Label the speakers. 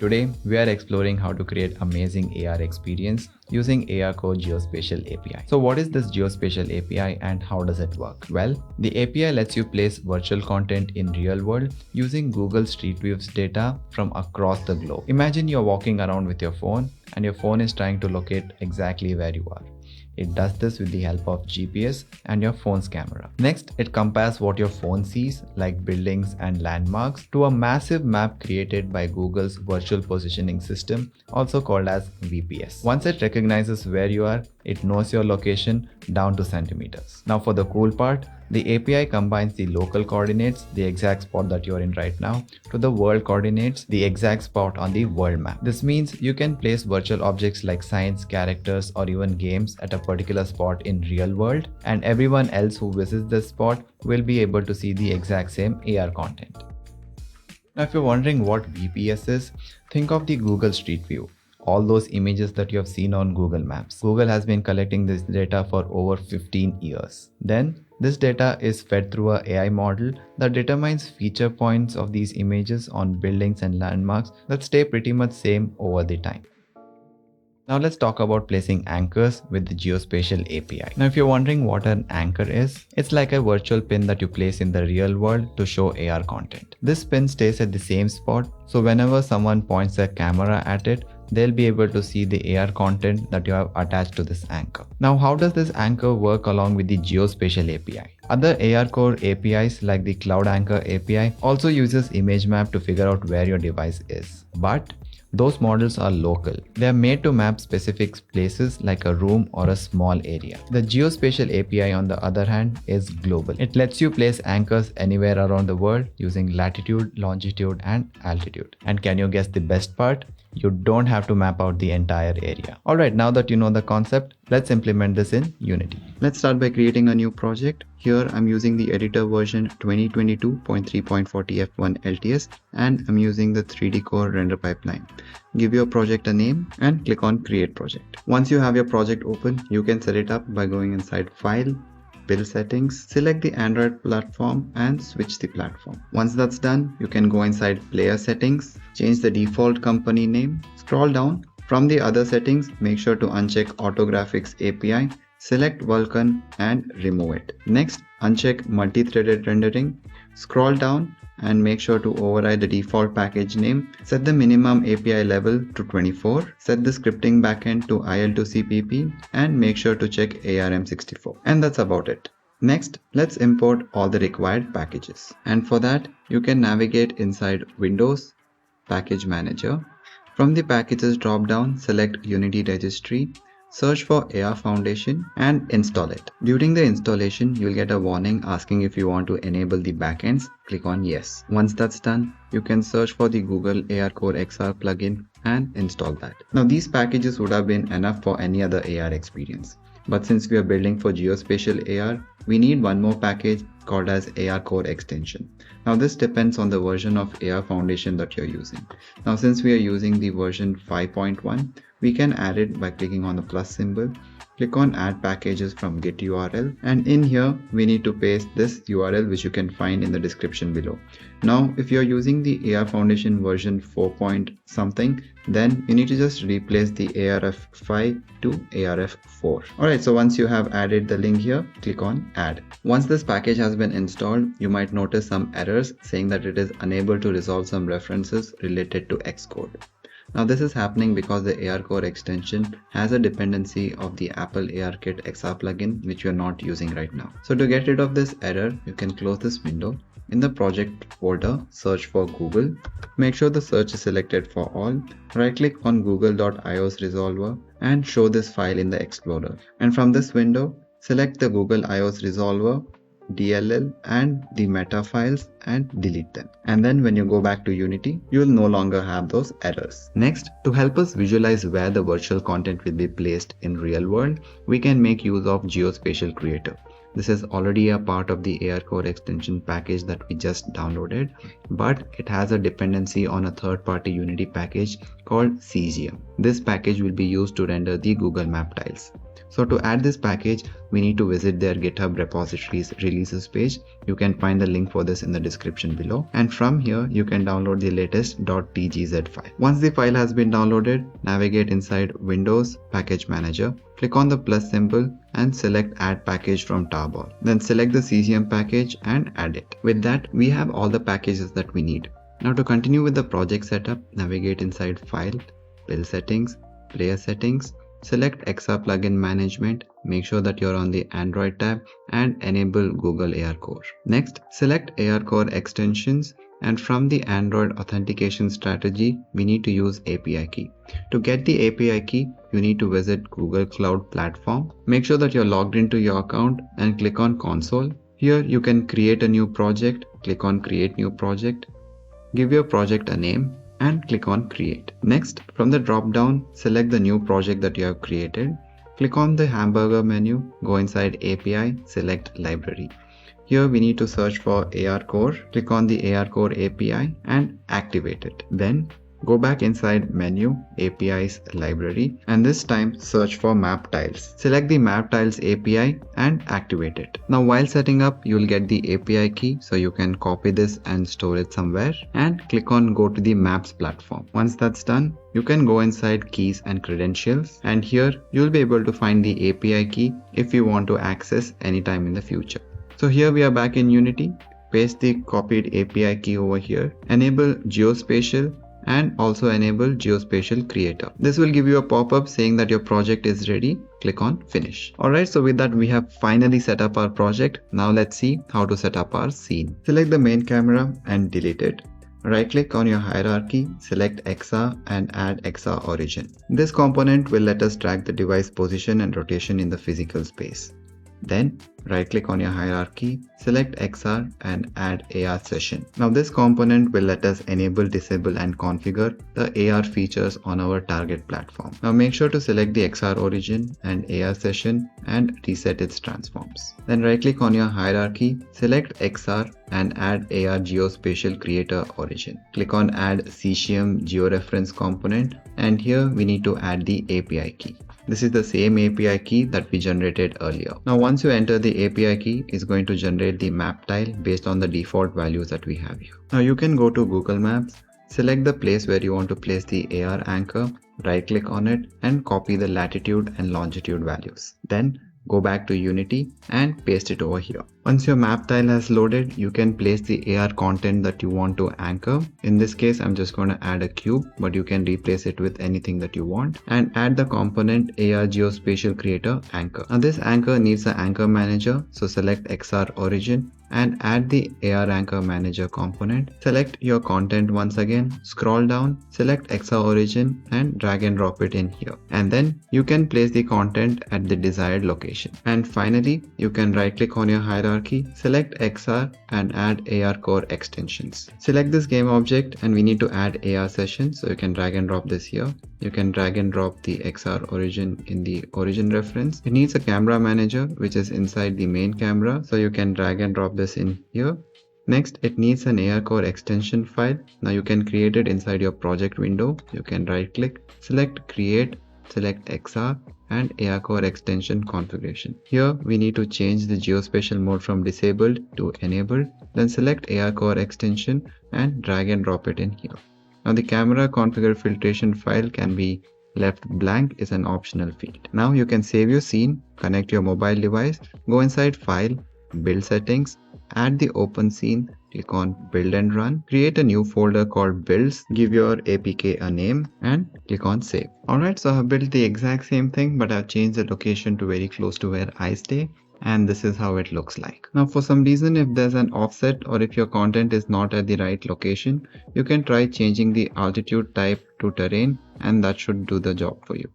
Speaker 1: Today, we are exploring how to create amazing AR experience using AR Core Geospatial API. So what is this Geospatial API and how does it work? Well, the API lets you place virtual content in real world using Google Street View's data from across the globe. Imagine you're walking around with your phone and your phone is trying to locate exactly where you are. It does this with the help of GPS and your phone's camera. Next, it compares what your phone sees, like buildings and landmarks, to a massive map created by Google's Virtual Positioning System, also called as VPS. Once it recognizes where you are, it knows your location down to centimeters. Now for the cool part, the API combines the local coordinates, the exact spot that you're in right now, to the world coordinates, the exact spot on the world map. This means you can place virtual objects like signs, characters, or even games at a particular spot in real world, and everyone else who visits this spot will be able to see the exact same AR content. Now if you're wondering what VPS is, think of the Google Street View. All those images that you have seen on Google Maps. Google has been collecting this data for over 15 years. Then, this data is fed through an AI model that determines feature points of these images on buildings and landmarks that stay pretty much same over the time. Now let's talk about placing anchors with the Geospatial API. Now if you're wondering what an anchor is, it's like a virtual pin that you place in the real world to show AR content. This pin stays at the same spot, so whenever someone points their camera at it, they'll be able to see the AR content that you have attached to this anchor. Now how does this anchor work along with the Geospatial API? Other AR Core APIs like the Cloud Anchor API also uses image map to figure out where your device is. But those models are local. They are made to map specific places like a room or a small area. The Geospatial API on the other hand is global. It lets you place anchors anywhere around the world using latitude, longitude and altitude. And can you guess the best part? You don't have to map out the entire area. Alright, now that you know the concept, let's implement this in Unity. Let's start by creating a new project. Here I'm using the editor version 2022.3.40 F1 LTS and I'm using the 3D Core render pipeline. Give your project a name and click on Create Project. Once you have your project open, you can set it up by going inside File, Build Settings, select the Android platform and switch the platform. Once that's done, you can go inside Player Settings, change the default company name, scroll down. From the other settings, make sure to uncheck Auto Graphics API, select Vulkan and remove it. Next, uncheck Multi-Threaded Rendering, scroll down and make sure to override the default package name. Set the minimum API level to 24. Set the scripting backend to IL2CPP and make sure to check ARM64. And that's about it. Next, let's import all the required packages. And for that, you can navigate inside Windows, Package Manager. From the Packages drop-down, select Unity Registry. Search for AR Foundation and install it. During the installation, you'll get a warning asking if you want to enable the backends. Click on Yes. Once that's done, you can search for the Google AR Core XR plugin and install that. Now these packages would have been enough for any other AR experience. But since we are building for Geospatial AR, we need one more package called as AR Core Extension. Now this depends on the version of AR Foundation that you're using. Now since we are using the version 5.1, we can add it by clicking on the plus symbol. Click on Add Packages from Git URL, and in here we need to paste this URL which you can find in the description below. Now if you're using the AR Foundation version 4 point something, then you need to just replace the ARF5 to ARF4. Alright, so once you have added the link here, click on Add. Once this package has been installed, you might notice some errors saying that it is unable to resolve some references related to Xcode. Now this is happening because the AR Core extension has a dependency of the Apple ARKit XR plugin which we are not using right now. So to get rid of this error, you can close this window. In the project folder, search for Google. Make sure the search is selected for all. Right click on google.ios resolver and show this file in the Explorer. And from this window, select the Google iOS resolver, DLL and the meta files and delete them. And then when you go back to Unity, you will no longer have those errors. Next, to help us visualize where the virtual content will be placed in real world, we can make use of Geo-Spatial Creator. This is already a part of the AR Core extension package that we just downloaded, but it has a dependency on a third-party Unity package called CGM. This package will be used to render the Google Map tiles. So to add this package, we need to visit their GitHub repositories releases page. You can find the link for this in the description below. And from here, you can download the latest .tgz file. Once the file has been downloaded, navigate inside Windows Package Manager. Click on the plus symbol and select Add Package from Tarball. Then select the CCM package and add it. With that, we have all the packages that we need. Now to continue with the project setup, navigate inside File, Build Settings, Player Settings, select XR Plugin Management, make sure that you're on the Android tab and enable Google AR Core. Next, select AR Core extensions, and from the Android authentication strategy, we need to use API key. To get the API key, you need to visit Google Cloud Platform. Make sure that you're logged into your account and click on Console. Here you can create a new project. Click on Create New Project. Give your project a name and click on Create. Next, from the drop-down, select the new project that you have created. Click on the hamburger menu, go inside API, select Library. Here we need to search for AR Core. Click on the AR Core API and activate it. Then go back inside Menu, APIs, Library, and this time search for Map Tiles. Select the Map Tiles API and activate it. Now while setting up, you will get the API key, so you can copy this and store it somewhere and click on Go to the Maps platform. Once that's done, you can go inside Keys and Credentials, and here you will be able to find the API key if you want to access anytime in the future. So here we are back in Unity. Paste the copied API key over here. Enable Geospatial and also enable Geospatial Creator. This will give you a pop-up saying that your project is ready. Click on Finish. Alright, so with that we have finally set up our project. Now let's see how to set up our scene. Select the main camera and delete it. Right click on your hierarchy, select XR and add XR origin. This component will let us track the device position and rotation in the physical space. Then right click on your hierarchy, select XR and add AR session. Now this component will let us enable, disable and configure the AR features on our target platform. Now make sure to select the XR origin and AR session and reset its transforms. Then right click on your hierarchy, select XR and add AR Geo-Spatial Creator origin. Click on add CCM georeference component, and here we need to add the API key. This is the same API key that we generated earlier. Now once you enter the API key, it's going to generate the map tile based on the default values that we have here. Now you can go to Google Maps, select the place where you want to place the AR anchor, right click on it and copy the latitude and longitude values. Then go back to Unity and paste it over here. Once your map tile has loaded, you can place the AR content that you want to anchor. In this case, I'm just going to add a cube, but you can replace it with anything that you want, and add the component AR Geospatial Creator anchor. Now this anchor needs an anchor manager, so select XR origin and add the AR Anchor Manager component. Select your content once again, scroll down, select XR origin and drag and drop it in here. And then you can place the content at the desired location. And finally, you can right click on your hierarchy, select XR and add AR Core extensions. Select this game object and we need to add AR session, so you can drag and drop this here. You can drag and drop the XR origin in the origin reference. It needs a camera manager which is inside the main camera, so you can drag and drop this in here. Next, it needs an AR Core extension file. Now you can create it inside your project window. You can right click, select create, select XR and AR Core extension configuration. Here we need to change the geospatial mode from disabled to enabled. Then select AR Core extension and drag and drop it in here. Now the camera configure filtration file can be left blank, is an optional field. Now you can save your scene, connect your mobile device, go inside File, Build Settings, add the open scene, click on Build and Run, create a new folder called Builds, give your APK a name and click on Save. Alright, so I've built the exact same thing, but I've changed the location to very close to where I stay. And this is how it looks like. Now for some reason, if there's an offset or if your content is not at the right location, you can try changing the altitude type to terrain and that should do the job for you.